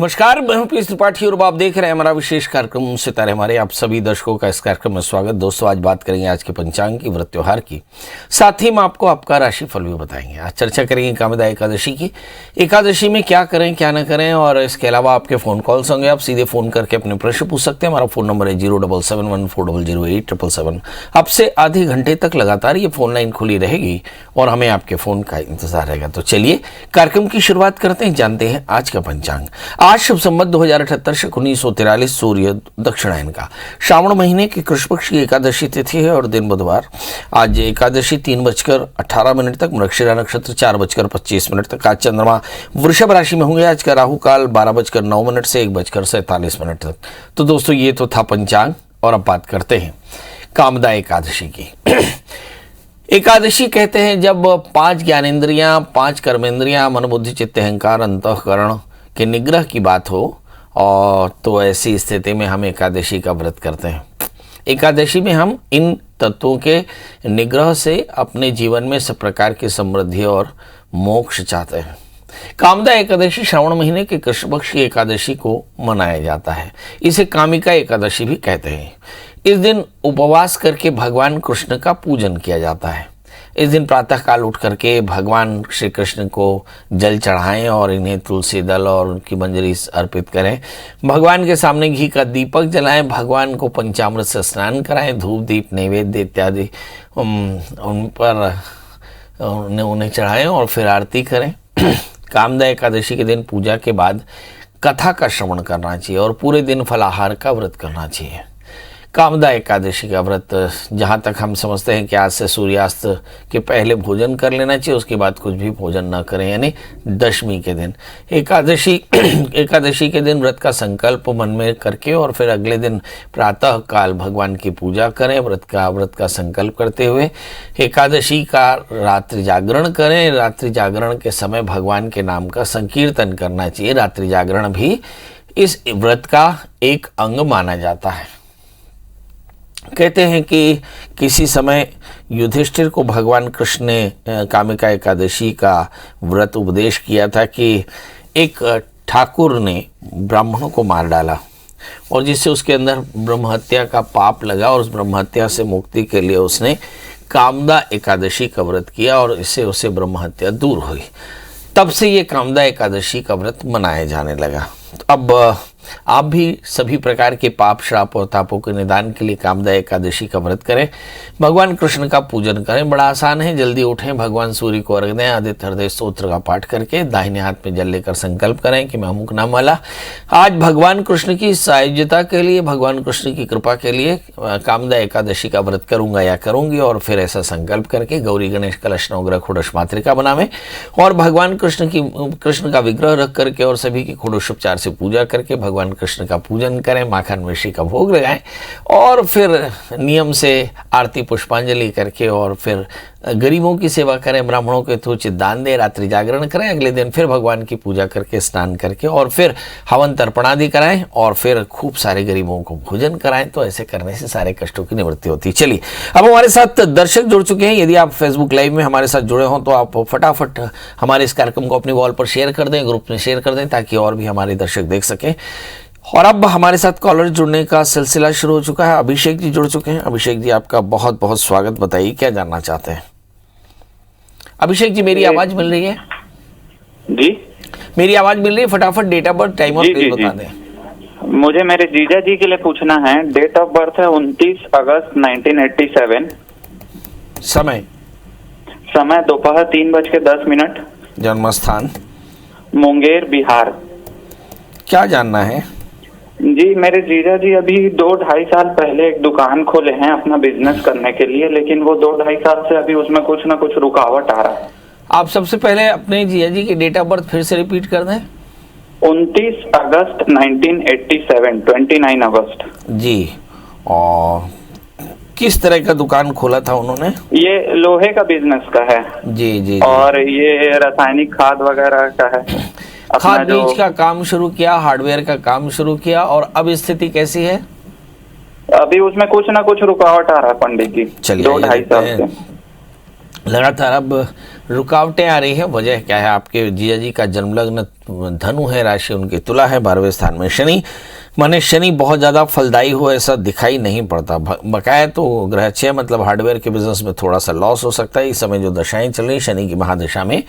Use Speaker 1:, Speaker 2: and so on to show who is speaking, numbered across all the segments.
Speaker 1: नमस्कार, मैं हूं पीएस त्रिपाठी और आप देख रहे हैं हमारा विशेष कार्यक्रम सितारे हमारे। आप सभी दर्शकों का इस कार्यक्रम में स्वागत। दोस्तों, आज बात करेंगे आज के पंचांग की, व्रत त्योहार की, साथ ही हम आपको आपका राशिफल भी बताएंगे। आज चर्चा करेंगे कामदा एकादशी की। एकादशी में क्या करें क्या ना करें, और इसके अलावा आपके फ़ोन कॉल्स होंगे। आप सीधे फ़ोन करके अपने प्रश्न पूछ सकते हैं। हमारा फ़ोन नंबर है 07714008777। अब से आधे घंटे तक लगातार ये फ़ोन लाइन खुली रहेगी और हमें आपके फ़ोन का इंतजार रहेगा। तो चलिए कार्यक्रम की शुरुआत करते हैं, जानते हैं आज का पंचांग। आज शुभ संवत 2078 से 1943 सूर्य दक्षिणायन का श्रावण महीने की कृष्ण पक्ष की एकादशी तिथि है और दिन बुधवार। आज एकादशी 3:18 तक, मृगशिरा नक्षत्र 4:25 तक। आज चंद्रमा वृषभ राशि में होंगे। आज का राहु काल 12:09 से 1:47 तक। तो दोस्तों, ये तो था पंचांग और अब बात करते हैं कामदा एकादशी की। एकादशी कहते हैं जब 5 ज्ञानेंद्रियां, 5 कर्मेंद्रियां, मन बुद्धि चित्त अहंकार अंतःकरण के निग्रह की बात हो, और तो ऐसी स्थिति में हम एकादशी का व्रत करते हैं। एकादशी में हम इन तत्वों के निग्रह से अपने जीवन में सब प्रकार की समृद्धि और मोक्ष चाहते हैं। कामदा एकादशी श्रावण महीने के कृष्ण पक्ष की एकादशी को मनाया जाता है। इसे कामिका एकादशी भी कहते हैं। इस दिन उपवास करके भगवान कृष्ण का पूजन किया जाता है। इस दिन प्रातःकाल उठ करके भगवान श्री कृष्ण को जल चढ़ाएं और इन्हें तुलसी दल और उनकी मंजरी अर्पित करें। भगवान के सामने घी का दीपक जलाएं, भगवान को पंचामृत से स्नान कराएं, धूप दीप नैवेद्य इत्यादि उन पर उन्हें चढ़ाएं और फिर आरती करें। कामदा एकादशी के दिन पूजा के बाद कथा का श्रवण करना चाहिए और पूरे दिन फलाहार का व्रत करना चाहिए। कामदा एकादशी का व्रत, जहाँ तक हम समझते हैं कि आज से सूर्यास्त के पहले भोजन कर लेना चाहिए, उसके बाद कुछ भी भोजन न करें, यानी दशमी के दिन। एकादशी के दिन व्रत का संकल्प मन में करके और फिर अगले दिन प्रातः काल भगवान की पूजा करें। व्रत का संकल्प करते हुए एकादशी का रात्रि जागरण करें। रात्रि जागरण के समय भगवान के नाम का संकीर्तन करना चाहिए। रात्रि जागरण भी इस व्रत का एक अंग माना जाता है। कहते हैं कि किसी समय युधिष्ठिर को भगवान कृष्ण ने कामिका एकादशी का व्रत उपदेश किया था कि एक ठाकुर ने ब्राह्मणों को मार डाला और जिससे उसके अंदर ब्रह्महत्या का पाप लगा, और उस ब्रह्महत्या से मुक्ति के लिए उसने कामदा एकादशी का व्रत किया और इससे उसे ब्रह्महत्या दूर हुई। तब से ये कामदा एकादशी का व्रत मनाया जाने लगा। अब आप भी सभी प्रकार के पाप, श्राप और तापों के निदान के लिए कामदा एकादशी का व्रत करें। भगवान कृष्ण का पूजन करें। बड़ा आसान है। जल्दी उठें, भगवान सूर्य को अर्घ्य दें, आदित्य हृदय स्तोत्र का पाठ करके दाहिने हाथ में जल लेकर संकल्प करें कि मैं अमुक नाम वाला आज भगवान कृष्ण की सायुज्यता के लिए, भगवान कृष्ण की कृपा के लिए कामदा एकादशी का व्रत करूंगा या करूंगी। और फिर ऐसा संकल्प करके गौरी गणेश कलश नवग्रह खुडश मातृका बनावें और भगवान कृष्ण का विग्रह रख करके और सभी की खुडोषोपचार से पूजा करके भगवान कृष्ण का पूजन करें, माखन मिश्री का भोग लगाएं और फिर नियम से आरती पुष्पांजलि करके और फिर गरीबों की सेवा करें, ब्राह्मणों को यथोचित दान दें, रात्रि जागरण करें। अगले दिन फिर भगवान की पूजा करके, स्नान करके और फिर हवन तर्पण आदि कराएं और फिर खूब सारे गरीबों को भोजन कराएं। तो ऐसे करने से सारे कष्टों की निवृत्ति होती है। चलिए, अब हमारे साथ दर्शक जुड़ चुके हैं। यदि आप फेसबुक लाइव में हमारे साथ जुड़े हों तो आप फटाफट हमारे इस कार्यक्रम को अपनी वॉल पर शेयर कर दें, ग्रुप में शेयर कर दें, ताकि और भी हमारे दर्शक देख सकें। और अब हमारे साथ कॉलर जुड़ने का सिलसिला शुरू हो चुका है। अभिषेक जी जुड़ चुके हैं। अभिषेक जी, आपका बहुत बहुत स्वागत। बताइए क्या जानना चाहते हैं। अभिषेक जी, मेरी आवाज मिल रही है?
Speaker 2: जी,
Speaker 1: मेरी आवाज मिल रही है। फटाफट डेट ऑफ बर्थ, टाइम और प्लेस बता दें।
Speaker 2: मुझे मेरे जीजा जी के लिए पूछना है। डेट ऑफ बर्थ है 29 अगस्त 1987। समय दोपहर 3:10।
Speaker 1: जन्म स्थान
Speaker 2: मुंगेर, बिहार।
Speaker 1: क्या जानना है?
Speaker 2: जी, मेरे जीजा जी अभी 2-2.5 साल पहले एक दुकान खोले हैं अपना बिजनेस करने के लिए, लेकिन वो 2-2.5 साल से अभी उसमें कुछ ना कुछ रुकावट आ रहा है।
Speaker 1: आप सबसे पहले अपने जीजा जी की डेट ऑफ बर्थ फिर से रिपीट कर दें।
Speaker 2: 29 अगस्त 1987, 29 अगस्त।
Speaker 1: जी, और किस तरह का दुकान खोला था उन्होंने?
Speaker 2: ये लोहे का बिजनेस का है।
Speaker 1: जी।
Speaker 2: और ये रासायनिक खाद वगैरह का है।
Speaker 1: खाद बीज का काम शुरू किया, हार्डवेयर का काम शुरू किया, और अब स्थिति कैसी है?
Speaker 2: अभी उसमें कुछ ना कुछ रुकावट आ रहा है पंडित जी।
Speaker 1: चलिए,
Speaker 2: 2-2.5 साल से
Speaker 1: लगातार अब रुकावटें आ रही है। वजह क्या है? आपके जीजा जी का जन्म लग्न धनु है, राशि उनकी तुला है, 12वें स्थान में शनि, माने शनि बहुत ज़्यादा फलदायी हो ऐसा दिखाई नहीं पड़ता। बकाया तो ग्रह 6 मतलब हार्डवेयर के बिजनेस में थोड़ा सा लॉस हो सकता है। इस समय जो दशाएं चल रही, शनि की महादशा में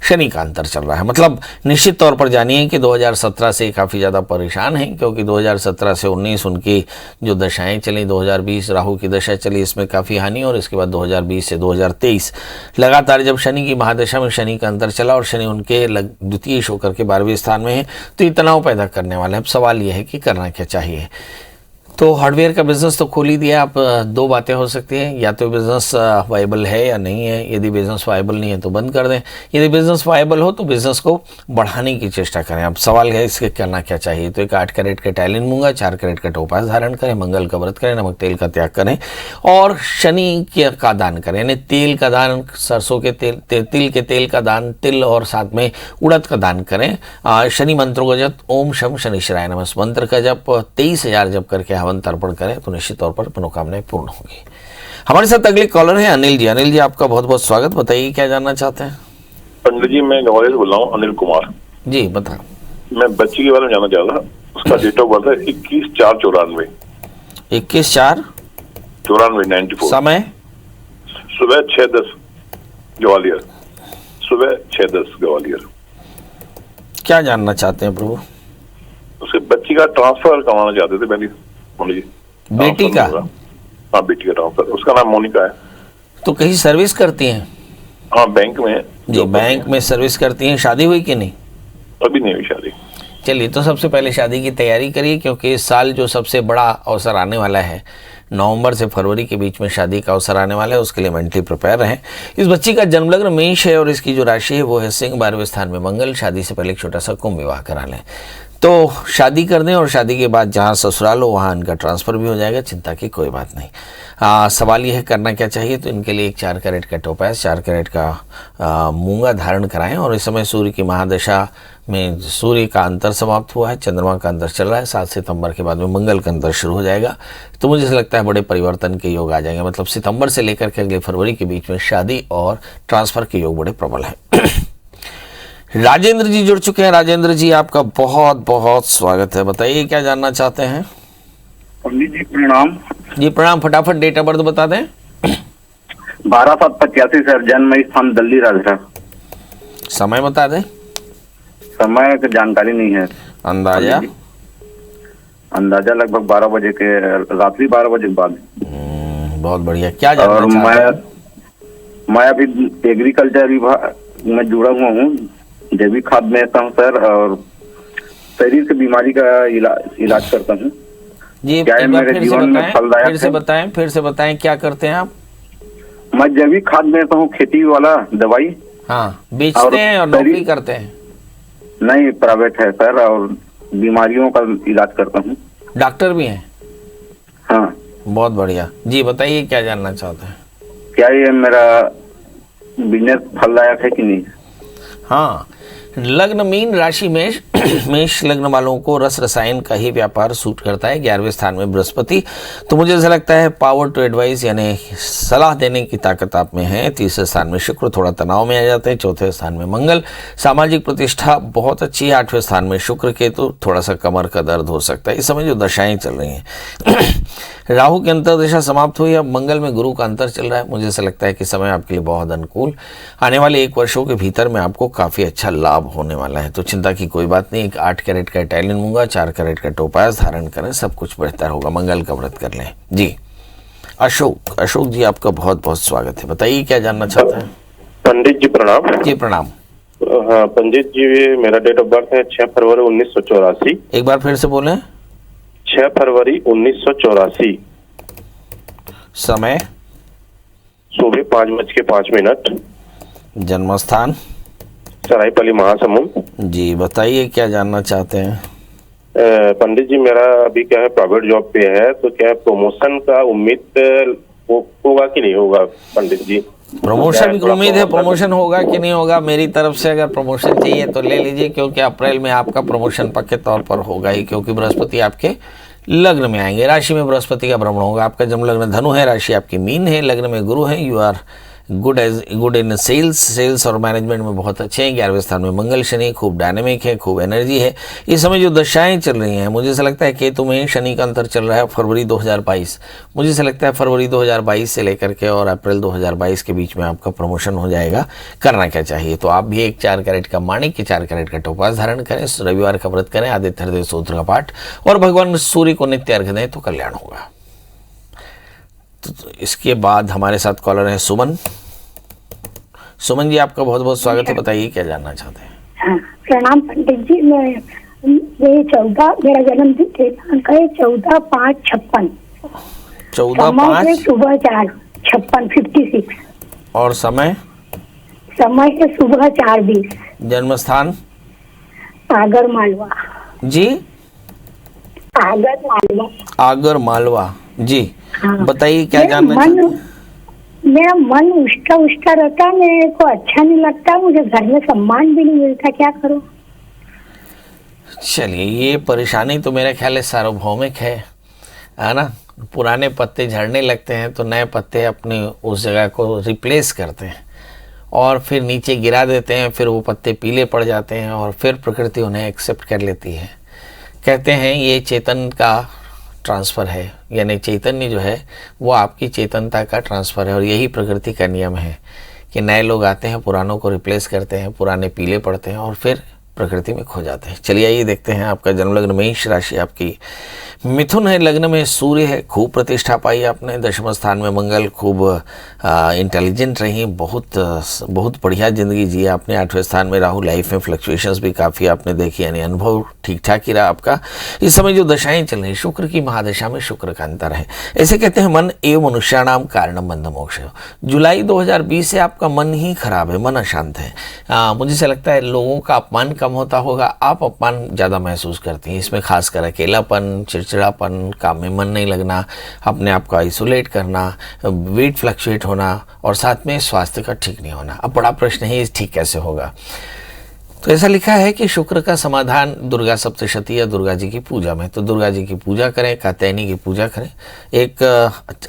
Speaker 1: शनि का अंतर चल रहा है। मतलब निश्चित तौर पर जानिए कि 2017 से काफ़ी ज़्यादा परेशान हैं, क्योंकि 2017 से 19 उनकी जो दशाएं चली, 2020 राहु की दशा चली, इसमें काफ़ी हानि, और इसके बाद 2020 से 2023 लगातार जब शनि की महादशा में शनि का अंतर चला और शनि उनके द्वितीय होकर के 12वें स्थान में है, तो ये तनाव पैदा करने वाला है। अब सवाल यह है कि करना क्या चाहिए। तो हार्डवेयर का बिजनेस तो खोल ही दिया। आप दो बातें हो सकती हैं, या तो बिजनेस वायबल है या नहीं है। यदि बिजनेस वायबल नहीं है तो बंद कर दें, यदि बिजनेस वायबल हो तो बिजनेस को बढ़ाने की चेष्टा करें। अब सवाल है इसके करना क्या चाहिए। तो एक 8 कैरेट का टाइलिन मूंगा, 4 कैरेट का टोपाज धारण करें, मंगल का व्रत करें, नमक तेल का त्याग करें और शनि का दान करें। यानी तेल का दान, सरसों के तेल, तिल के तेल का दान, तिल और साथ में उड़द का दान करें। शनि मंत्रों का जप, ओम शम शनिश्चराय नमः मंत्र का जप 23,000 जप करके हवन तर्पण करें तो निश्चित तौर पर मनोकामनाएं पूर्ण होगी। हमारे साथ अगले कॉलर हैं अनिल जी। अनिल जी, आपका बहुत बहुत स्वागत। बताइए क्या जानना चाहते हैं।
Speaker 3: पंडित जी, मैं ग्वालियर से बोल रहा हूँ, अनिल कुमार
Speaker 1: जी बता।
Speaker 3: मैं बच्ची के बारे में जानना चाह रहा। उसका डेट ऑफ बर्थ है 21/4/94।
Speaker 1: 21/4/94।
Speaker 3: 94
Speaker 1: समय
Speaker 3: सुबह 6:10 ग्वालियर, सुबह 6:10 ग्वालियर।
Speaker 1: क्या जानना चाहते हैं प्रभु?
Speaker 3: उसके बच्ची का ट्रांसफर करवाना चाहते थे पहले पंडित जी।
Speaker 1: बेटी का?
Speaker 3: हाँ, बेटी का ट्रांसफर। उसका नाम मोनिका है।
Speaker 1: तो कहीं सर्विस करती हैं?
Speaker 3: हाँ, बैंक में है।
Speaker 1: जी, बैंक में सर्विस करती हैं। शादी हुई कि नहीं?
Speaker 3: अभी नहीं हुई शादी।
Speaker 1: चलिए, तो सबसे पहले शादी की तैयारी करिए, क्योंकि इस साल जो सबसे बड़ा अवसर आने वाला है, नवंबर से फरवरी के बीच में शादी का अवसर आने वाला है, उसके लिए मेंटली प्रिपेयर रहें। इस बच्ची का जन्म लग्न मेष है और इसकी जो राशि है वो है सिंह, 12वें स्थान में मंगल। शादी से पहले एक छोटा सा कुंभ विवाह करा लें तो शादी कर दें, और शादी के बाद जहाँ ससुराल हो वहाँ इनका ट्रांसफ़र भी हो जाएगा, चिंता की कोई बात नहीं। सवाल यह है करना क्या चाहिए। तो इनके लिए एक 4 कैरेट का टोपास, 4 कैरेट का मूंगा धारण कराएं। और इस समय सूर्य की महादशा में सूर्य का अंतर समाप्त हुआ है, चंद्रमा का अंतर चल रहा है। 7 सितंबर के बाद में मंगल का अंतर शुरू हो जाएगा। तो मुझे लगता है बड़े परिवर्तन के योग आ जाएंगे। मतलब सितंबर से लेकर के अगले फरवरी के बीच में शादी और ट्रांसफ़र के योग बड़े प्रबल हैं। राजेंद्र जी जुड़ चुके हैं। राजेंद्र जी, आपका बहुत बहुत स्वागत है। बताइए क्या जानना चाहते हैं।
Speaker 4: पंडित जी प्रणाम।
Speaker 1: जी प्रणाम। फटाफट डेट ऑफ बर्थ बता दें।
Speaker 4: 12/7/85 सर। जन्म स्थान दिल्ली राजस्थान।
Speaker 1: समय बता दें।
Speaker 4: समय की जानकारी नहीं है।
Speaker 1: अंदाजा?
Speaker 4: अंदाजा लगभग 12 बजे के, रात्रि 12 बजे के बाद।
Speaker 1: बहुत बढ़िया। क्या
Speaker 4: और
Speaker 1: जानना चाहते हैं?
Speaker 4: मैं अभी एग्रीकल्चर विभाग में जुड़ा हुआ हूँ, जैविक खाद बेचता हूँ सर, और शरीर से बीमारी का इलाज करता हूँ।
Speaker 1: जी
Speaker 4: क्या
Speaker 1: एक बार
Speaker 4: मेरे
Speaker 1: फिर से
Speaker 4: जीवन में
Speaker 1: बताएं,
Speaker 4: फलदायक
Speaker 1: फिर से
Speaker 4: है?
Speaker 1: बताएं, फिर से बताएं क्या करते हैं आप?
Speaker 4: मैं जैविक खाद बेचता हूँ, खेती वाला दवाई।
Speaker 1: हाँ, बेचते हैं और नौकरी करते हैं?
Speaker 4: नहीं, प्राइवेट है सर, और बीमारियों का इलाज करता हूँ।
Speaker 1: डॉक्टर भी हैं?
Speaker 4: हाँ।
Speaker 1: बहुत बढ़िया। जी बताइए क्या जानना चाहते हैं।
Speaker 4: क्या ये मेरा बिजनेस फलदायक है कि नहीं?
Speaker 1: हाँ, लग्न मीन, राशि मेष। मेष लग्न वालों को रस रसायन का ही व्यापार सूट करता है। 11वें स्थान में बृहस्पति, तो मुझे ऐसा लगता है पावर टू एडवाइस यानी सलाह देने की ताकत आप में है। 3रे स्थान में शुक्र, थोड़ा तनाव में आ जाते हैं। 4थे स्थान में मंगल, सामाजिक प्रतिष्ठा बहुत अच्छी है। 8वें स्थान में शुक्र के, तो थोड़ा सा कमर का दर्द हो सकता है। इस समय जो दशाएं चल रही हैं राहु की अंतर्दशा समाप्त हुई, अब मंगल में गुरु का अंतर चल रहा है। मुझे ऐसा लगता है कि समय आपके लिए बहुत अनुकूल, आने वाले 1 वर्षों के भीतर में आपको काफ़ी अच्छा लाभ होने वाला है। तो चिंता की कोई बात नहीं। एक 8 कैरेट का इटालियन मूंगा, 4 कैरेट का टोपास धारण करें, सब कुछ बेहतर होगा। मंगल का व्रत कर लें। जी अशोक, अशोक जी आपका बहुत बहुत स्वागत है। बताइए क्या जानना चाहते हैं।
Speaker 3: पंडित जी प्रणाम।
Speaker 1: जी प्रणाम।
Speaker 3: हाँ पंडित जी, मेरा डेट ऑफ बर्थ है 6 फरवरी 1984।
Speaker 1: एक बार फिर से बोलें।
Speaker 3: 6 फरवरी 1984।
Speaker 1: समय
Speaker 3: सुबह 5:05।
Speaker 1: जन्म स्थान
Speaker 3: सरायपल्ली महासमुंद।
Speaker 1: जी बताइए क्या जानना चाहते हैं।
Speaker 3: पंडित जी, मेरा अभी क्या है, प्राइवेट जॉब पे है, तो क्या प्रमोशन का उम्मीद होगा कि नहीं होगा पंडित जी?
Speaker 1: प्रमोशन की उम्मीद है। प्रमोशन होगा कि नहीं होगा, मेरी तरफ से अगर प्रमोशन चाहिए तो ले लीजिए, क्योंकि अप्रैल में आपका प्रमोशन पक्के तौर पर होगा ही, क्योंकि बृहस्पति आपके लग्न में आएंगे। राशि में बृहस्पति का भ्रमण होगा। आपका जन्म लग्न धनु है, राशि आपकी मीन है, लग्न में गुरु है। You are good in sales और मैनेजमेंट में बहुत अच्छे हैं। 11वें स्थान में मंगल शनि, खूब डायनेमिक है, खूब एनर्जी है। इस समय जो दशाएं चल रही हैं, मुझे ऐसा लगता है केतु में शनि का अंतर चल रहा है फरवरी 2022। मुझे ऐसा लगता है फरवरी 2022 से लेकर के और अप्रैल 2022 के बीच में आपका प्रमोशन हो जाएगा। करना क्या चाहिए, तो आप भी एक 4 कैरेट का माणिक्य, 4 कैरेट का टोपास धारण करें, रविवार का व्रत करें, आदित्य हृदय स्तोत्र का पाठ और भगवान सूर्य को नित्य अर्घ्य दें तो कल्याण होगा। तो इसके बाद हमारे साथ कॉलर है सुमन। सुमन जी, आपका बहुत बहुत स्वागत है। बताइए क्या जानना चाहते हैं।
Speaker 5: हाँ, प्रणाम पंडित जी। मेरा जन्म दिनांक है 14/5/56।
Speaker 1: 14/5
Speaker 5: सुबह 4:56
Speaker 1: और समय
Speaker 5: है सुबह 4:20।
Speaker 1: जन्म स्थान
Speaker 5: आगर मालवा
Speaker 1: जी, आगर मालवा जी।
Speaker 5: हाँ।
Speaker 1: बताइए क्या जानना चाहते हैं।
Speaker 5: मेरा मन उष्टा रहता है, मेरे को अच्छा नहीं लगता, मुझे घर में सम्मान भी नहीं मिलता, क्या करूं।
Speaker 1: चलिए, ये परेशानी तो मेरा ख्याल है सार्वभौमिक है ना। पुराने पत्ते झड़ने लगते हैं तो नए पत्ते अपने उस जगह को रिप्लेस करते हैं और फिर नीचे गिरा देते हैं, फिर वो पत्ते पीले पड़ जाते हैं और फिर प्रकृति उन्हें एक्सेप्ट कर लेती है। कहते हैं ये चेतन का ट्रांसफ़र है, यानी चैतन्य जो है वो आपकी चेतनता का ट्रांसफ़र है और यही प्रकृति का नियम है कि नए लोग आते हैं, पुरानों को रिप्लेस करते हैं, पुराने पीले पड़ते हैं और फिर प्रकृति में खो जाते हैं। चलिए आइए देखते हैं। आपका जन्म लग्न मेष राशि आपकी मिथुन है, लग्न में सूर्य है, खूब प्रतिष्ठा पाई आपने। 10वें स्थान में मंगल, खूब इंटेलिजेंट रही, बहुत बढ़िया ज़िंदगी जी आपने। 8वें स्थान में राहु, लाइफ में फ्लक्चुएशंस भी काफ़ी आपने देखी, यानी अनुभव ठीक ठाक ही रहा आपका। इस समय जो दशाएं चल रही, शुक्र की महादशा में शुक्र का अंतर है। ऐसे कहते हैं मन एवं मनुष्याणाम कारणम बंध मोक्ष। जुलाई 2020 से आपका मन ही खराब है, मन अशांत है। मुझे ऐसा लगता है लोगों का अपमान कम होता होगा, आप अपमान ज़्यादा महसूस करती हैं। इसमें खासकर अकेलापन, चिड़चिड़ापन, काम में मन नहीं लगना, अपने आप को आइसोलेट करना, वेट फ्लक्चुएट होना और साथ में स्वास्थ्य का ठीक नहीं होना। अब बड़ा प्रश्न है ठीक कैसे होगा। तो ऐसा लिखा है कि शुक्र का समाधान दुर्गा सप्तशती या दुर्गा जी की पूजा में। तो दुर्गा जी की पूजा करें, कात्यायनी की पूजा करें, एक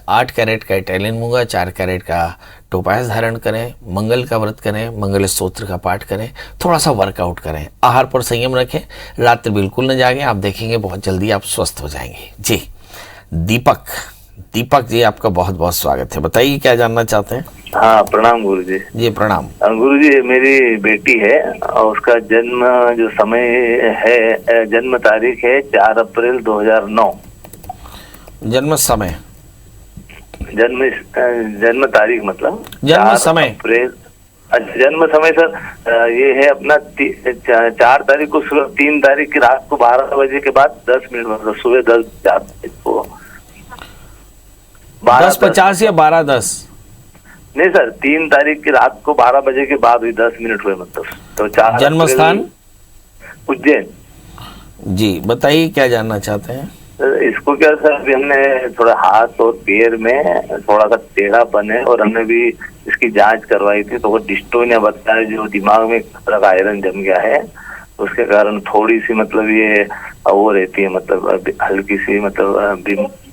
Speaker 1: 8 कैरेट का इटालियन मूंगा, 4 कैरेट का टोपास धारण करें, मंगल का व्रत करें, मंगल स्तोत्र का पाठ करें, थोड़ा सा वर्कआउट करें, आहार पर संयम रखें, रात्रि बिल्कुल न जागें। आप देखेंगे बहुत जल्दी आप स्वस्थ हो जाएंगे जी। दीपक जी, आपका बहुत बहुत स्वागत है। बताइए क्या जानना चाहते हैं।
Speaker 6: हाँ, प्रणाम गुरु जी।
Speaker 1: जी प्रणाम।
Speaker 6: गुरु जी, मेरी बेटी है और उसका जन्म जो समय है, जन्म तारीख है 4 अप्रैल 2009।
Speaker 1: जन्म समय,
Speaker 6: जन्म तारीख मतलब
Speaker 1: जन्म समय
Speaker 6: अप्रैल। जन्म समय सर ये है अपना 4 तारीख को सुबह, 3 तारीख की रात को 12 बजे के बाद 10 मिनट, मतलब सुबह 10 को
Speaker 1: 10:50 या 12:10?
Speaker 6: नहीं सर, 3 तारीख की रात को 12 बजे के बाद हुई, 10 मिनट हुए मतलब। तो 4
Speaker 1: जन्म स्थान
Speaker 6: उज्जैन
Speaker 1: जी। बताइए क्या जानना चाहते हैं।
Speaker 6: इसको क्या सर, अभी हमने थोड़ा हाथ और पैर में थोड़ा सा टेढ़ापन है और हमने भी इसकी जांच करवाई थी तो वो डिस्टोनिया बताया, जो दिमाग में आयरन जम गया है, उसके कारण थोड़ी सी मतलब ये वो रहती है, मतलब हल्की सी मतलब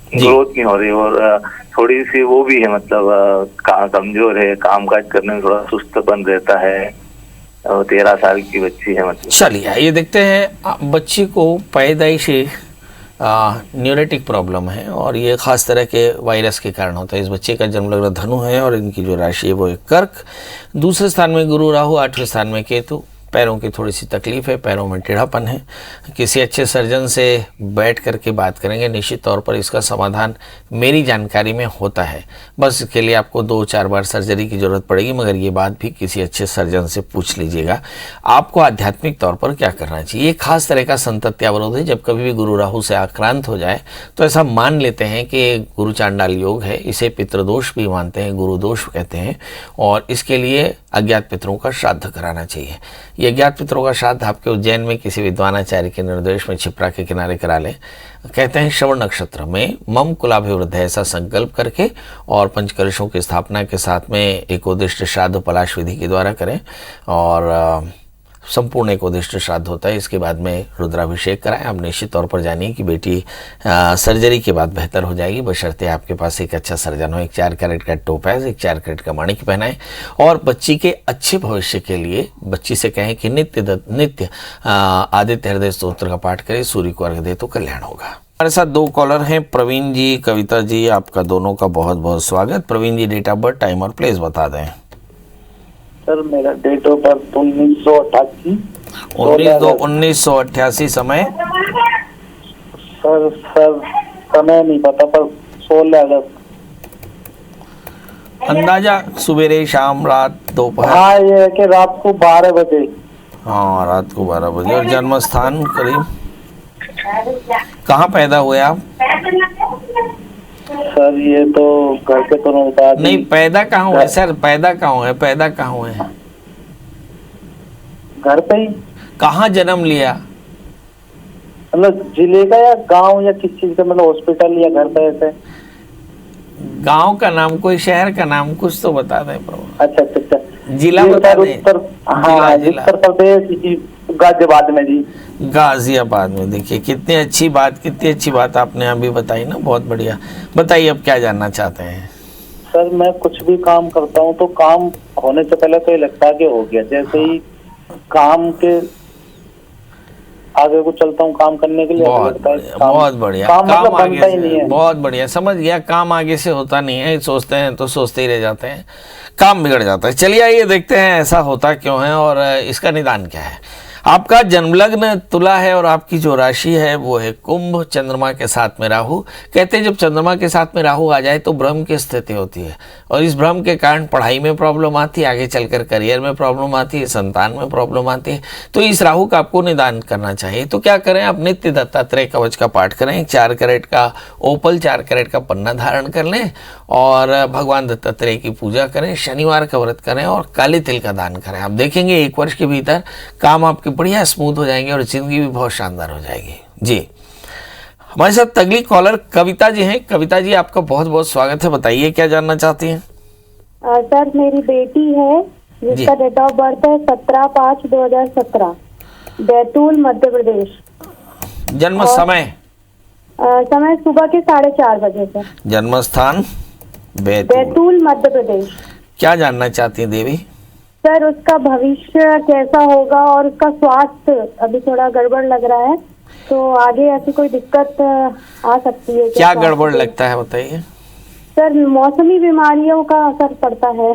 Speaker 6: ग्रोथ नहीं हो रही और थोड़ी सी वो भी है, मतलब कमजोर है, कामकाज करने में थोड़ा सुस्तपन रहता है और 13 साल की बच्ची है मतलब। चलिए
Speaker 1: ये देखते हैं। बच्ची को पैदाइशी न्यूरेटिक प्रॉब्लम है और ये खास तरह के वायरस के कारण होता है। इस बच्चे का जन्म लग्न धनु है और इनकी जो राशि है वो एक कर्क। दूसरे स्थान में गुरु राहु, 8वें स्थान में केतु। पैरों की थोड़ी सी तकलीफ है, पैरों में टेढ़ापन है। किसी अच्छे सर्जन से बैठ करके बात करेंगे, निश्चित तौर पर इसका समाधान मेरी जानकारी में होता है। बस इसके लिए आपको 2-4 बार सर्जरी की ज़रूरत पड़ेगी, मगर ये बात भी किसी अच्छे सर्जन से पूछ लीजिएगा। आपको आध्यात्मिक तौर पर क्या करना चाहिए। एक खास तरह का संतत्यावरोध है। जब कभी भी गुरु राहु से आक्रांत हो जाए तो ऐसा मान लेते हैं कि गुरु चांडाल योग है, इसे पितृदोष भी मानते हैं, गुरु दोष कहते हैं, और इसके लिए अज्ञात पितरों का श्राद्ध कराना चाहिए। ये अज्ञात पितरों का श्राद्ध आपके उज्जैन में किसी विद्वानाचार्य के निर्देश में छिपरा के किनारे करा लें। कहते हैं श्रवण नक्षत्र में मम कुलाभिवृद्ध ऐसा संकल्प करके और पंचकलशों की स्थापना के साथ में एकोदिष्ट श्राद्ध पलाश विधि के द्वारा करें और संपूर्ण एकोदिष्ट श्राद्ध होता है। इसके बाद में रुद्राभिषेक कराएं। आप निश्चित तौर पर जानिए कि बेटी सर्जरी के बाद बेहतर हो जाएगी, बशर्ते आपके पास एक अच्छा सर्जन हो। एक 4 कैरेट का टोपैज, एक 4 कैरेट का माणिक पहनाएं और बच्ची के अच्छे भविष्य के लिए बच्ची से कहें कि नित्य आदित्य हृदय स्तोत्र का पाठ करें, सूर्य को अर्घ्य दे तो कल्याण होगा। हमारे साथ 2 कॉलर हैं, प्रवीण जी, कविता जी, आपका दोनों का बहुत बहुत स्वागत। प्रवीण जी, डेट ऑफ बर्थ, टाइम और प्लेस बता दें।
Speaker 7: सर मेरा डेट ऑफ बर्थ 1988।
Speaker 1: 1988 समय?
Speaker 7: सर समय नहीं पता, पर 16 अगस्त।
Speaker 1: अंदाजा सुबेरे, शाम, रात, दोपहर?
Speaker 7: हाँ, ये है कि रात को 12 बजे।
Speaker 1: हाँ, रात को 12 बजे। और जन्म स्थान करीब कहाँ पैदा हुए आप?
Speaker 7: सर ये तो घर के तो नहीं बता।
Speaker 1: नहीं, पैदा कहाँ हुए सर? पैदा कहाँ हुए?
Speaker 7: घर पे ही।
Speaker 1: कहाँ जन्म लिया?
Speaker 7: मतलब जिले का या गांव या किस चीज का, मतलब हॉस्पिटल या घर पे ऐसे?
Speaker 1: गांव का नाम, कोई शहर का नाम, कुछ तो बता दें प्रभु।
Speaker 7: अच्छा।
Speaker 1: जिला बता दें।
Speaker 7: उत्तर प्रदेश, गाजियाबाद में जी।
Speaker 1: गाजियाबाद में। देखिए कितनी अच्छी बात आपने अभी बताई ना, बहुत बढ़िया। बताइए अब क्या जानना चाहते हैं?
Speaker 7: सर मैं कुछ भी काम करता हूँ तो काम होने से पहले तो ये लगता है कि हो गया, जैसे ही काम के आगे को चलता हूँ काम करने के लिए
Speaker 1: बहुत बढ़िया।
Speaker 7: काम मतलब
Speaker 1: आगे
Speaker 7: बनता ही नहीं है।
Speaker 1: बहुत बढ़िया, समझ गया। काम आगे से होता नहीं है, सोचते हैं तो सोचते ही रह जाते हैं, काम बिगड़ जाता है। चलिए आइए देखते हैं ऐसा होता क्यों है और इसका निदान क्या है। आपका जन्मलग्न तुला है और आपकी जो राशि है वो है कुंभ, चंद्रमा के साथ में राहु। कहते हैं जब चंद्रमा के साथ में राहु आ जाए तो भ्रम की स्थिति होती है और इस भ्रम के कारण पढ़ाई में प्रॉब्लम आती है, आगे चलकर करियर में प्रॉब्लम आती है, संतान में प्रॉब्लम आती है। तो इस राहु का आपको निदान करना चाहिए। तो क्या करें, आप नित्य दत्तात्रेय कवच का पाठ करें, 4 कैरेट का ओपल, 4 कैरेट का पन्ना धारण कर लें और भगवान दत्तात्रेय की पूजा करें, शनिवार का व्रत करें और काले तिल का दान करें। आप देखेंगे 1 वर्ष के भीतर काम आपके बढ़िया स्मूथ हो जाएंगे और जिंदगी भी बहुत शानदार हो जाएगी। जी, हमारे साथ अगली कॉलर कविता जी हैं। कविता जी, आपका बहुत बहुत स्वागत है। बताइए क्या जानना चाहती हैं?
Speaker 5: सर मेरी बेटी है जिसका डेट ऑफ बर्थ है 17/5/2017, बैतूल मध्य प्रदेश।
Speaker 1: जन्म समय?
Speaker 5: समय सुबह के 4:30 बजे से।
Speaker 1: जन्म स्थान?
Speaker 5: बैतूल मध्य प्रदेश।
Speaker 1: क्या जानना चाहती हैं देवी?
Speaker 5: सर उसका भविष्य कैसा होगा और उसका स्वास्थ्य अभी थोड़ा गड़बड़ लग रहा है, तो आगे ऐसी कोई दिक्कत आ सकती है
Speaker 1: क्या गड़बड़ लगता है बताइए?
Speaker 5: सर मौसमी बीमारियों का असर पड़ता है।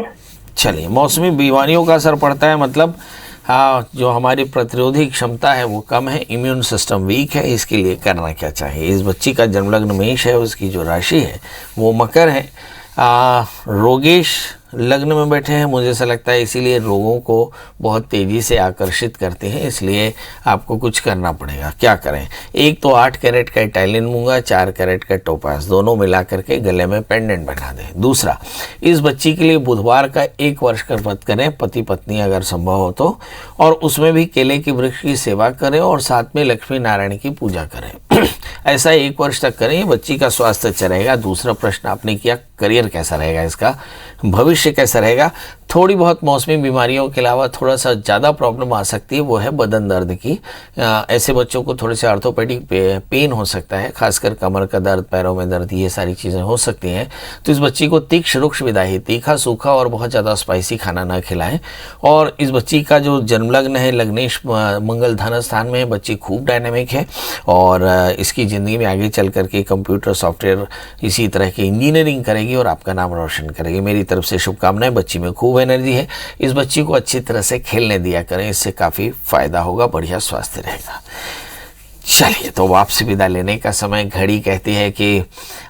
Speaker 1: चलिए, मौसमी बीमारियों का असर पड़ता है मतलब हाँ, जो हमारी प्रतिरोधी क्षमता है वो कम है, इम्यून सिस्टम वीक है। इसके लिए करना क्या चाहिए? इस बच्ची का जन्मलग्न मेष है, उसकी जो राशि है वो मकर है। रोगेश लग्न में बैठे हैं, मुझे ऐसा लगता है इसीलिए रोगों को बहुत तेज़ी से आकर्षित करते हैं, इसलिए आपको कुछ करना पड़ेगा। क्या करें? एक तो 8 कैरेट का इटालियन मूंगा, 4 कैरेट का टोपास, दोनों मिला करके गले में पेंडेंट बना दें। दूसरा, इस बच्ची के लिए बुधवार का 1 वर्ष का व्रत करें, पति पत्नी अगर संभव हो तो, और उसमें भी केले के वृक्ष की सेवा करें और साथ में लक्ष्मी नारायण की पूजा करें। ऐसा 1 वर्ष तक करें, बच्ची का स्वास्थ्य अच्छा रहेगा। दूसरा प्रश्न आपने किया करियर कैसा रहेगा, इसका भविष्य कैसा रहेगा? थोड़ी बहुत मौसमी बीमारियों के अलावा थोड़ा सा ज़्यादा प्रॉब्लम आ सकती है, वो है बदन दर्द की। ऐसे बच्चों को थोड़े से ऑर्थोपेडिक पेन हो सकता है, खासकर कमर का दर्द, पैरों में दर्द, ये सारी चीज़ें हो सकती हैं। तो इस बच्ची को तीक्ष्ण रुक्ष विदाई, तीखा सूखा और बहुत ज़्यादा स्पाइसी खाना ना खिलाएं। और इस बच्ची का जो जन्मलग्न है लग्नेश मंगल धन स्थान में है, बच्ची खूब डायनेमिक है और इसकी ज़िंदगी में आगे चल करके कंप्यूटर सॉफ्टवेयर इसी तरह की इंजीनियरिंग करेगी और आपका नाम रोशन करेगी। मेरी तरफ से शुभकामनाएं। बच्ची में खूब एनर्जी है, इस बच्ची को अच्छी तरह से खेलने दिया करें, इससे काफ़ी फायदा होगा, बढ़िया स्वास्थ्य रहेगा। चलिए, तो आपसे विदा लेने का समय, घड़ी कहती है कि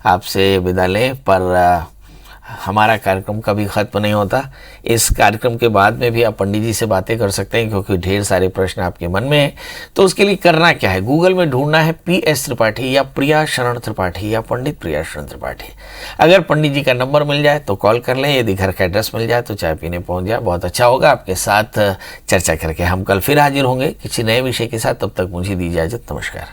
Speaker 1: आपसे विदा लें, पर हमारा कार्यक्रम कभी ख़त्म नहीं होता। इस कार्यक्रम के बाद में भी आप पंडित जी से बातें कर सकते हैं, क्योंकि ढेर सारे प्रश्न आपके मन में हैं। तो उसके लिए करना क्या है? गूगल में ढूंढना है PS त्रिपाठी या प्रिया शरण त्रिपाठी या पंडित प्रिया शरण त्रिपाठी। अगर पंडित जी का नंबर मिल जाए तो कॉल कर लें, यदि घर का एड्रेस मिल जाए तो चाय पीने पहुंच जाए, बहुत अच्छा होगा। आपके साथ चर्चा करके हम कल फिर हाजिर होंगे किसी नए विषय के साथ। तब तक मुझे दीजिए इजाजत। नमस्कार।